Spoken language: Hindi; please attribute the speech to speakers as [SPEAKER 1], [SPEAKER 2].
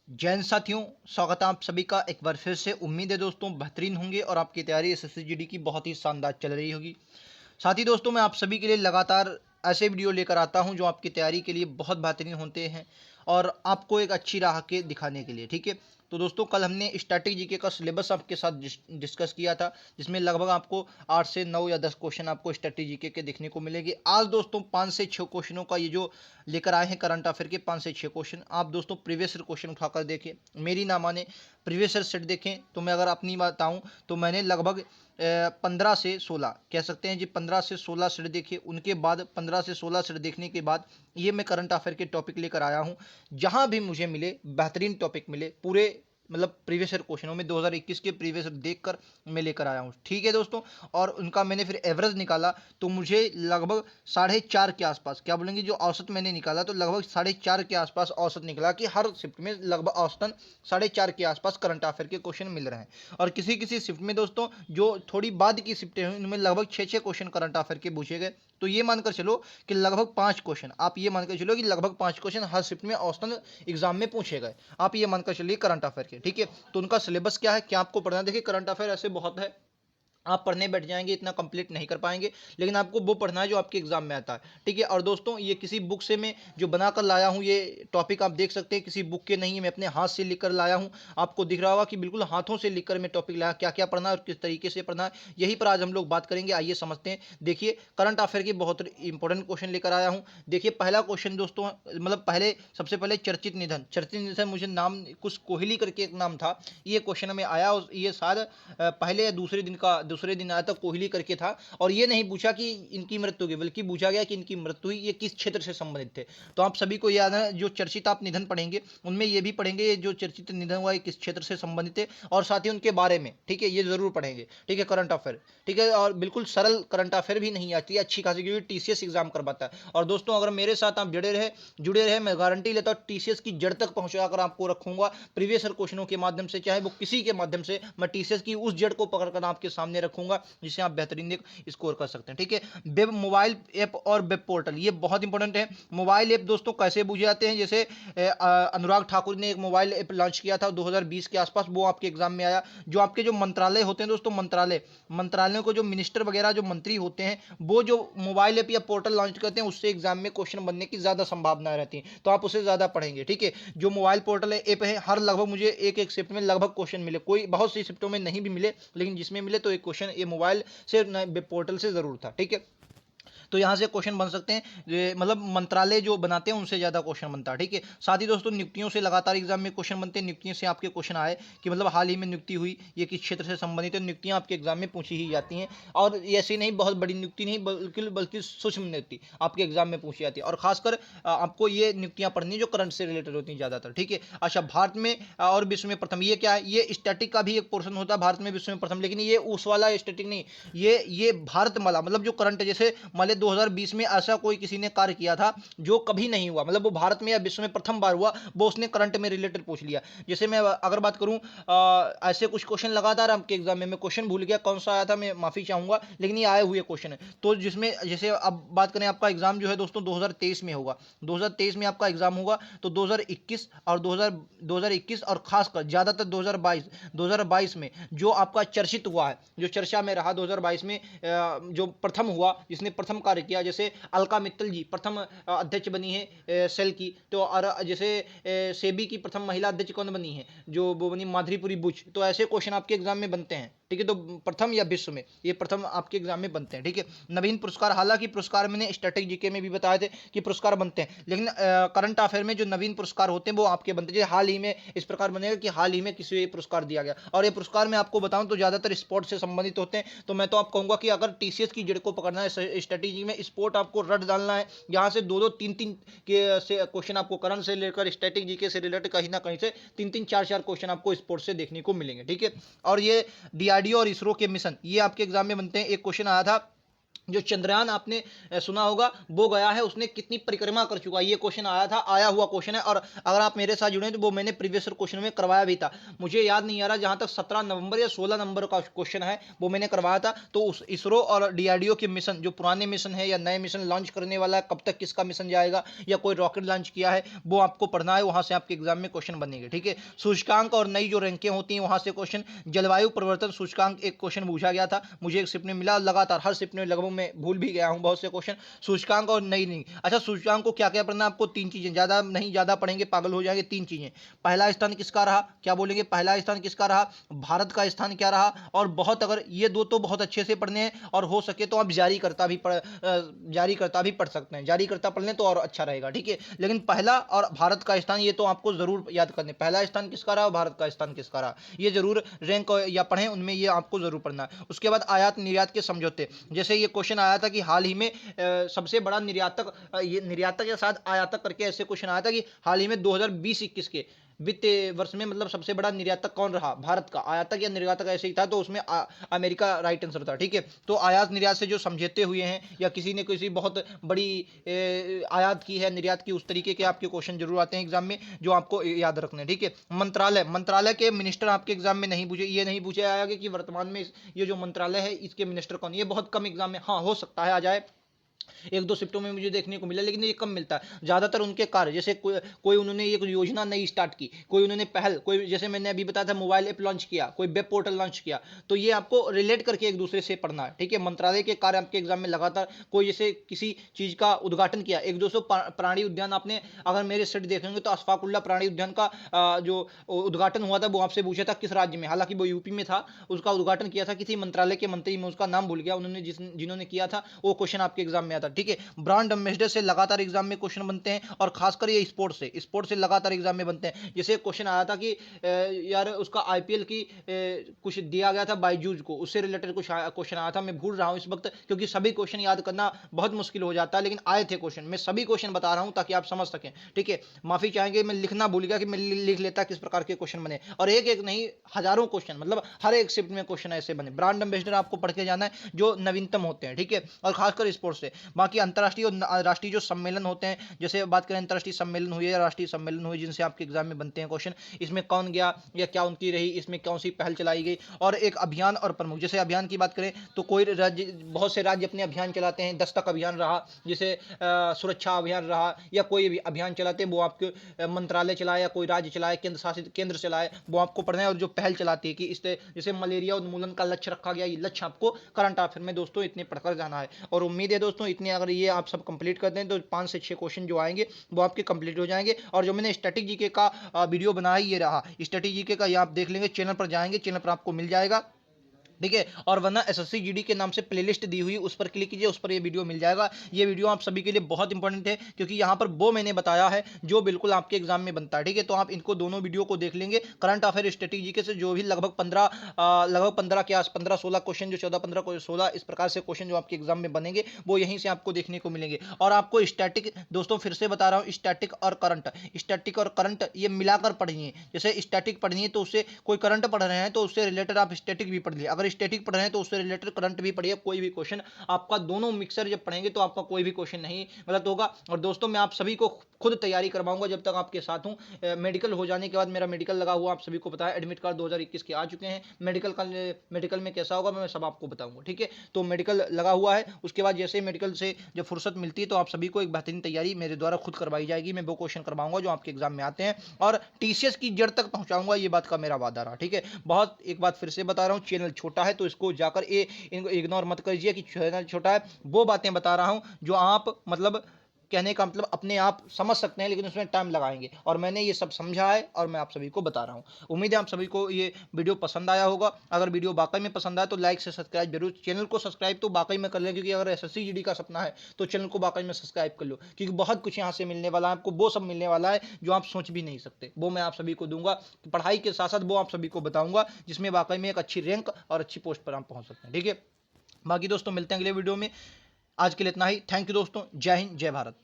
[SPEAKER 1] जैन साथियों, स्वागत है आप सभी का एक बार फिर से। उम्मीद है दोस्तों बेहतरीन होंगे और आपकी तैयारी एसएससी जीडी की बहुत ही शानदार चल रही होगी। साथ ही दोस्तों मैं आप सभी के लिए लगातार ऐसे वीडियो लेकर आता हूं जो आपकी तैयारी के लिए बहुत बेहतरीन होते हैं और आपको एक अच्छी राह के दिखाने के लिए। ठीक है, तो दोस्तों कल हमने स्टैटिक जीके का सिलेबस आपके साथ डिस्कस किया था, जिसमें लगभग आपको 8 से 9 या 10 क्वेश्चन आपको स्टैटिक जीके के देखने को मिलेंगे। आज दोस्तों 5 से 6 क्वेश्चनों का ये जो लेकर आए हैं करंट अफेयर के 5 से 6 क्वेश्चन, आप दोस्तों प्रीवियस ईयर क्वेश्चन उठाकर देखें। मेरी ना माने प्रीवियस ईयर सेट देखें तो मैं अगर अपनी बताऊं तो मैंने लगभग 15 से 16 कह सकते हैं जी, 15 से 16 सेट देखे। उनके बाद 15 से 16 सेट देखने के बाद ये मैं करंट अफेयर के टॉपिक लेकर आया हूँ। जहां भी मुझे मिले बेहतरीन टॉपिक मिले, पूरे मतलब प्रीवियस ईयर क्वेश्चनों में 2021 के प्रीवियस ईयर देखकर मैं लेकर आया हूँ। ठीक है दोस्तों, और उनका मैंने फिर एवरेज निकाला तो मुझे लगभग 4.5 के आसपास, क्या बोलेंगे, जो औसत मैंने निकाला तो लगभग 4.5 के आसपास औसत निकला कि हर शिफ्ट में लगभग औसतन 4.5 के आसपास करंट अफेयर के क्वेश्चन मिल रहे हैं। और किसी किसी शिफ्ट में दोस्तों जो थोड़ी बाद की शिफ्टें हुई उनमें लगभग 6 क्वेश्चन करंट अफेयर के पूछे गए। तो ये मानकर चलो कि लगभग 5 क्वेश्चन, आप ये मानकर चलो कि लगभग 5 क्वेश्चन हर शिफ्ट में औसतन एग्जाम में पूछे गए। आप ये मानकर चलिए करंट अफेयर के। ठीक है, तो उनका सिलेबस क्या है, क्या आपको पढ़ना है। देखिए करंट अफेयर ऐसे बहुत है, आप पढ़ने बैठ जाएंगे इतना कंप्लीट नहीं कर पाएंगे, लेकिन आपको वो पढ़ना है जो आपके एग्जाम में आता है। ठीक है, और दोस्तों ये किसी बुक से मैं जो बनाकर लाया हूँ, ये टॉपिक आप देख सकते हैं किसी बुक के नहीं है, मैं अपने हाथ से लिखकर लाया हूँ। आपको दिख रहा होगा कि बिल्कुल हाथों से लिखकर मैं टॉपिक लाया, क्या क्या पढ़ना है और किस तरीके से पढ़ना है, यही पर आज हम लोग बात करेंगे। आइए समझते हैं। देखिए करंट अफेयर के बहुत इंपॉर्टेंट क्वेश्चन लेकर आया हूँ। देखिए पहला क्वेश्चन दोस्तों, मतलब पहले सबसे पहले चर्चित निधन, चर्चित निधन मुझे नाम कुछ कोहली करके एक नाम था, ये क्वेश्चन में आया। ये शायद पहले या दूसरे दिन आया था, कोहली करके था। और ये नहीं पूछा कि इनकी मृत्यु हुई, बल्कि पूछा गया कि इनकी मृत्यु हुई ये किस क्षेत्र से संबंधित थे। तो आप सभी को याद है, जो चर्चित आप निधन पढ़ेंगे उनमें ये भी पढ़ेंगे जो चर्चित निधन हुआ है किस क्षेत्र से संबंधित है, और साथ ही उनके बारे में। ठीक है, ये जरूर पढ़ेंगे। ठीक है, करंट अफेयर। ठीक है, और बिल्कुल सरल करंट अफेयर भी नहीं आती है, अच्छी खासी, क्योंकि टीसीएस एग्जाम करवाता है। और दोस्तों अगर मेरे साथ आप जुड़े रहे, मैं गारंटी लेता हूँ टीसीएस की जड़ तक पहुंचाकर आपको रखूंगा प्रीवियस ईयर क्वेश्चनों के माध्यम से, चाहे वो किसी के माध्यम से, मैं टीसीएस की उस जड़ को पकड़कर आपके सामने रखूंगा जिसे आप बेहतरीन स्कोर कर सकते हैं। ठीक है, वेब मोबाइल ऐप और वेब पोर्टल ये बहुत इंपॉर्टेंट है। मोबाइल ऐप दोस्तों कैसे बुझे जाते हैं, जैसे अनुराग ठाकुर ने एक मोबाइल ऐप लॉन्च किया था 2020 के आसपास, वो आपके एग्जाम में आया। जो आपके जो मंत्रालय होते हैं दोस्तों, मंत्रालयों को जो मिनिस्टर वगैरह जो मंत्री होते हैं, वो जो मोबाइल ऐप या पोर्टल लॉन्च करते हैं उससे एग्जाम में क्वेश्चन बनने की ज्यादा संभावना रहती है, तो आप उसे ज्यादा पढ़ेंगे। ठीक है, जो मोबाइल पोर्टल ऐप है, हर लगभग मुझे एक एक शिफ्ट में लगभग क्वेश्चन मिले, कोई बहुत सी शिफ्टों में नहीं भी मिले, लेकिन जिसमें मिले तो एक क्वेश्चन ये मोबाइल से वेब पोर्टल से जरूर था। ठीक है, तो यहाँ से क्वेश्चन बन सकते हैं, मतलब मंत्रालय जो बनाते हैं उनसे ज़्यादा क्वेश्चन बनता है। ठीक है, साथ ही दोस्तों नियुक्तियों से लगातार एग्जाम में क्वेश्चन बनते हैं। नियुक्तियों से आपके क्वेश्चन आए कि मतलब हाल ही में नियुक्ति हुई, ये किस क्षेत्र से संबंधित है, नियुक्तियाँ आपके एग्जाम में पूछी ही जाती हैं। और ऐसी नहीं बहुत बड़ी नियुक्ति नहीं, बल्कि सूक्ष्म नियुक्ति आपके एग्जाम में पूछी जाती है। और खासकर आपको ये नियुक्तियाँ पढ़नी जो करंट से रिलेटेड होती हैं ज़्यादातर। ठीक है, अच्छा भारत में और विश्व में प्रथम ये क्या है, ये स्टैटिक का भी एक पोर्शन होता है, भारत में विश्व में प्रथम, लेकिन ये उस वाला स्टैटिक नहीं, ये भारत माला, मतलब जो करंट, जैसे मान लीजिए 2020 में ऐसा कोई किसी ने कार्य किया था जो कभी नहीं हुआ, मतलब वो भारत में या विश्व में प्रथम बार हुआ, वो उसने करंट में रिलेटेड पूछ लिया। जैसे मैं अगर बात करूं, ऐसे कुछ क्वेश्चन लगातार आपके एग्जाम में, मैं क्वेश्चन भूल गया कौन सा आया था, मैं माफी चाहूंगा, लेकिन ये आए हुए क्वेश्चन है। तो जिसमें जैसे अब बात करें, आपका एग्जाम जो है दोस्तों 2023 में होगा, 2023 में आपका एग्जाम होगा, तो 2021 और 2021 और खासकर ज्यादातर 2022 में जो आपका चर्चित हुआ है, जो चर्चा में रहा 2022 में, जो प्रथम हुआ, जिसने प्रथम कार्य किया, जैसे अलका मित्तल जी प्रथम अध्यक्ष बनी है सेल की। तो और जैसे सेबी की प्रथम महिला अध्यक्ष कौन बनी है, जो वो बनी माधुरीपुरी बुच। तो ऐसे क्वेश्चन आपके एग्जाम में बनते हैं। ठीक है, तो प्रथम या विश्व में, ये प्रथम आपके एग्जाम में बनते हैं। ठीक है, नवीन पुरस्कार, हालांकि पुरस्कार मैंने स्टैटिक जीके में भी बताए थे कि पुरस्कार बनते हैं, लेकिन करंट अफेयर में जो नवीन पुरस्कार होते हैं वो आपके बनते हैं। हाल ही में इस प्रकार बनेगा कि हाल ही में किसी को पुरस्कार दिया गया, और ये पुरस्कार मैं आपको बताऊं तो ज्यादातर स्पोर्ट्स से संबंधित होते हैं। तो मैं तो आप कहूंगा कि अगर टीसीएस की जड़ को पकड़ना है स्ट्रेटेजी में, स्पोर्ट आपको रट डालना है, यहाँ से 2-2, 3-3 के से क्वेश्चन आपको करंट से लेकर स्टैटिक जीके से रिलेटेड कहीं ना कहीं से 3-3, 4-4 क्वेश्चन आपको स्पोर्ट्स से देखने को मिलेंगे। ठीक है, और ये डीआरडीओ और इसरो के मिशन ये आपके एग्जाम में बनते हैं। एक क्वेश्चन आया था जो चंद्रयान आपने सुना होगा वो गया है, उसने कितनी परिक्रमा कर चुका है, ये क्वेश्चन आया था, आया हुआ क्वेश्चन है। और अगर आप मेरे साथ जुड़े हैं तो वो मैंने प्रीवियस क्वेश्चन में करवाया भी था, मुझे याद नहीं आ रहा, जहां तक 17 नवंबर या 16 नंबर का क्वेश्चन है वो मैंने करवाया था। तो उस इसरो और डीआरडीओ के मिशन, जो पुराने मिशन है या नए मिशन लॉन्च करने वाला है, कब तक किसका मिशन जाएगा या कोई रॉकेट लॉन्च किया है, वो आपको पढ़ना है, वहां से आपके एग्जाम में क्वेश्चन बनेंगे। ठीक है, सूचकांक और नई जो रैंकें होती हैं वहां से क्वेश्चन, जलवायु परिवर्तन सूचकांक एक क्वेश्चन पूछा गया था, मुझे एक शिफ्ट में मिला, लगातार हर शिफ्ट में लगभग मैं भूल भी गया हूं बहुत से क्वेश्चन। सूचकांक और नई नहीं, अच्छा सूचकांक को क्या क्या पढ़ना है आपको, तीन चीजें, ज्यादा नहीं, ज्यादा पढ़ेंगे पागल हो जाएंगे। तीन चीजें, पहला स्थान किसका रहा, क्या बोलेंगे, पहला स्थान किसका रहा, भारत का स्थान क्या रहा, और बहुत, अगर ये दो तो बहुत अच्छे से पढ़ने हैं, और हो सके तो आप जारी करता भी पढ़ सकते हैं, जारी करता पढ़ लें तो और अच्छा रहेगा। ठीक है, लेकिन पहला और भारत का स्थान ये तो आपको जरूर याद करने, पहला स्थान किसका रहा, भारत का स्थान किसका रहा, ये जरूर रैंक या पढ़ें, उनमें ये आपको जरूर पढ़ना है। उसके बाद आयात निर्यात के समझौते, जैसे ये क्वेश्चन आया था कि हाल ही में सबसे बड़ा निर्यातक, ये निर्यातक या शायद आयातक करके ऐसे क्वेश्चन आया था कि हाल ही में 2020-21 के वित्तीय वर्ष में मतलब सबसे बड़ा निर्यातक कौन रहा, भारत का, आयातक या निर्यातक ऐसे ही था, तो उसमें अमेरिका राइट आंसर था। ठीक है, तो आयात निर्यात से जो समझौते हुए हैं या किसी ने किसी बहुत बड़ी आयात की है, निर्यात की, उस तरीके के आपके क्वेश्चन जरूर आते हैं एग्जाम में, जो आपको याद रखने हैं। ठीक है, मंत्रालय, मंत्रालय के मिनिस्टर आपके एग्जाम में नहीं पूछे, ये नहीं पूछा जाएगा कि वर्तमान में ये जो मंत्रालय है इसके मिनिस्टर कौन, ये बहुत कम एग्जाम में, हाँ हो सकता है आ जाए, एक दो शिफ्टों में मुझे देखने को मिला, लेकिन ये कम मिलता है। ज्यादातर उनके कार्य, जैसे कोई उन्होंने ये योजना नई स्टार्ट की, कोई उन्होंने पहल, कोई जैसे मैंने अभी बताया था मोबाइल ऐप लॉन्च किया, कोई वेब पोर्टल लॉन्च किया, तो ये आपको रिलेट करके एक दूसरे से पढ़ना है। ठीक है, मंत्रालय के कार्य आपके एग्जाम में लगातार, कोई जैसे किसी चीज का उद्घाटन किया, एक 200 प्राणी उद्यान, आपने अगर मेरे स्टडी देखेंगे तो अशफाकुल्ला प्राणी उद्यान का जो उद्घाटन हुआ था वो आपसे पूछा था किस राज्य में, हालांकि वो यूपी में था, उसका उद्घाटन किया था किसी मंत्रालय के मंत्री, में उसका नाम भूल गया, उन्होंने जिन्होंने किया था, वो क्वेश्चन आपके एग्जाम में आता। ठीक है, ब्रांड एम्बेसडर से लगातार एग्जाम में क्वेश्चन बनते हैं, और खासकर ये स्पोर्ट्स से लगातार एग्जाम में बनते हैं। जैसे क्वेश्चन आया था कि यार उसका आईपीएल की कुछ दिया गया था बायजूज को, उससे रिलेटेड कुछ क्वेश्चन आया था, मैं भूल रहा हूं इस वक्त, क्योंकि सभी क्वेश्चन याद करना बहुत मुश्किल हो जाता है, लेकिन आए थे क्वेश्चन, मैं सभी क्वेश्चन बता रहा हूं ताकि आप समझ सकें। ठीक है, माफी चाहेंगे, मैं लिखना भूल गया कि मैं लिख लेता किस प्रकार के क्वेश्चन बने, और एक एक नहीं हजारों क्वेश्चन, मतलब हर एक शिफ्ट में क्वेश्चन ऐसे बने। ब्रांड एम्बेसडर आपको पढ़ के जाना है जो नवीनतम होते हैं। ठीक है, और खासकर स्पोर्ट्स से, बाकी अंतरराष्ट्रीय और राष्ट्रीय जो सम्मेलन होते हैं, जैसे बात करें अंतरराष्ट्रीय सम्मेलन हुए या राष्ट्रीय सम्मेलन हुए जिनसे आपके एग्जाम में बनते हैं क्वेश्चन, इसमें कौन गया या क्या उनकी रही, इसमें कौन सी पहल चलाई गई, और एक अभियान और प्रमुख, जैसे अभियान की बात करें तो कोई राज्य, बहुत से राज्य अपने अभियान चलाते हैं, दस्तक अभियान रहा, जैसे सुरक्षा अभियान रहा, या कोई भी अभियान चलाते हैं वो आपके मंत्रालय चलाए या कोई राज्य चलाए, केंद्र शासित केंद्र चलाए, वो आपको पढ़ना है। और जो पहल चलाती है कि इस जैसे मलेरिया उन्मूलन का लक्ष्य रखा गया, ये लक्ष्य आपको करंट अफेयर में दोस्तों इतने पढ़कर जाना है। और उम्मीद है दोस्तों इतने अगर ये आप सब कंप्लीट कर दें तो 5 से 6 क्वेश्चन जो आएंगे वो आपके कंप्लीट हो जाएंगे। और जो मैंने स्टैटिक जीके का वीडियो बनाया ये रहा, स्टैटिक जीके का, ये आप देख लेंगे, चैनल पर जाएंगे, चैनल पर आपको मिल जाएगा। ठीक है, और वरना एसएससी जीडी के नाम से प्लेलिस्ट दी हुई, उस पर क्लिक कीजिए, उस पर ये वीडियो मिल जाएगा। ये वीडियो आप सभी के लिए बहुत इंपॉर्टेंट है, क्योंकि यहाँ पर वो मैंने बताया है जो बिल्कुल आपके एग्जाम में बनता है। ठीक है, तो आप इनको दोनों वीडियो को देख लेंगे, करंट अफेयर स्टैटिक जीके से जो भी लगभग 15 के आस 15-16 क्वेश्चन, जो 14-15-16 इस प्रकार से क्वेश्चन जो आपके एग्जाम में बनेंगे वो यहीं से आपको देखने को मिलेंगे। और आपको स्टैटिक, दोस्तों फिर से बता रहा हूँ, स्टैटिक और करंट ये मिलाकर पढ़िए। जैसे स्टैटिक पढ़नी है तो उससे, कोई करंट पढ़ रहे हैं तो उससे रिलेटेड आप स्टैटिक भी पढ़ लिए, अगर स्टैटिक पढ़ रहे हैं तो उससे रिलेटेड करंट भी पढ़िए। कोई भी क्वेश्चन आपका, दोनों मिक्सर जब पढ़ेंगे तो आपका कोई भी क्वेश्चन नहीं गलत होगा। और दोस्तों मैं आप सभी को खुद तैयारी करवाऊंगा जब तक आपके साथ हूं। मेडिकल हो जाने के बाद, मेरा मेडिकल लगा हुआ आप सभी को पता है, एडमिट कार्ड 2021 के आ चुके हैं, मेडिकल में कैसा होगा मैं सब आपको बताऊंगा। ठीक है, तो मेडिकल लगा हुआ है, उसके बाद जैसे मेडिकल से जब फुर्सत मिलती है तो आप सभी को एक बेहतरीन तैयारी मेरे द्वारा खुद करवाई जाएगी। मैं वो क्वेश्चन करवाऊंगा जो आपके एग्जाम में आते हैं, और टीसीएस की जड़ तक पहुंचाऊंगा, ये बात का मेरा वादा रहा। ठीक है, बहुत एक बात फिर से बता रहा हूं, चैनल छोटा है तो इसको जाकर इनको इग्नोर मत करिए कि चैनल छोटा है, वो बातें बता रहा हूं जो आप, मतलब कहने का मतलब अपने आप समझ सकते हैं, लेकिन उसमें टाइम लगाएंगे, और मैंने ये सब समझा है और मैं आप सभी को बता रहा हूं। उम्मीद है आप सभी को ये वीडियो पसंद आया होगा। अगर वीडियो वाकई में पसंद आया तो लाइक से सब्सक्राइब जरूर, चैनल को सब्सक्राइब तो वाकई में कर लें, क्योंकि अगर एसएससी जीडी का सपना है तो चैनल को वाकई में सब्सक्राइब कर लो, क्योंकि बहुत कुछ यहाँ से मिलने वाला है आपको, वो सब मिलने वाला है जो आप सोच भी नहीं सकते, वो मैं आप सभी को दूंगा। पढ़ाई के साथ साथ वो आप सभी को बताऊंगा, जिसमें वाकई में एक अच्छी रैंक और अच्छी पोस्ट पर आप पहुंच सकते हैं। ठीक है, बाकी दोस्तों मिलते हैं अगले वीडियो में। आज के लिए इतना ही, थैंक यू दोस्तों, जय हिंद, जय भारत।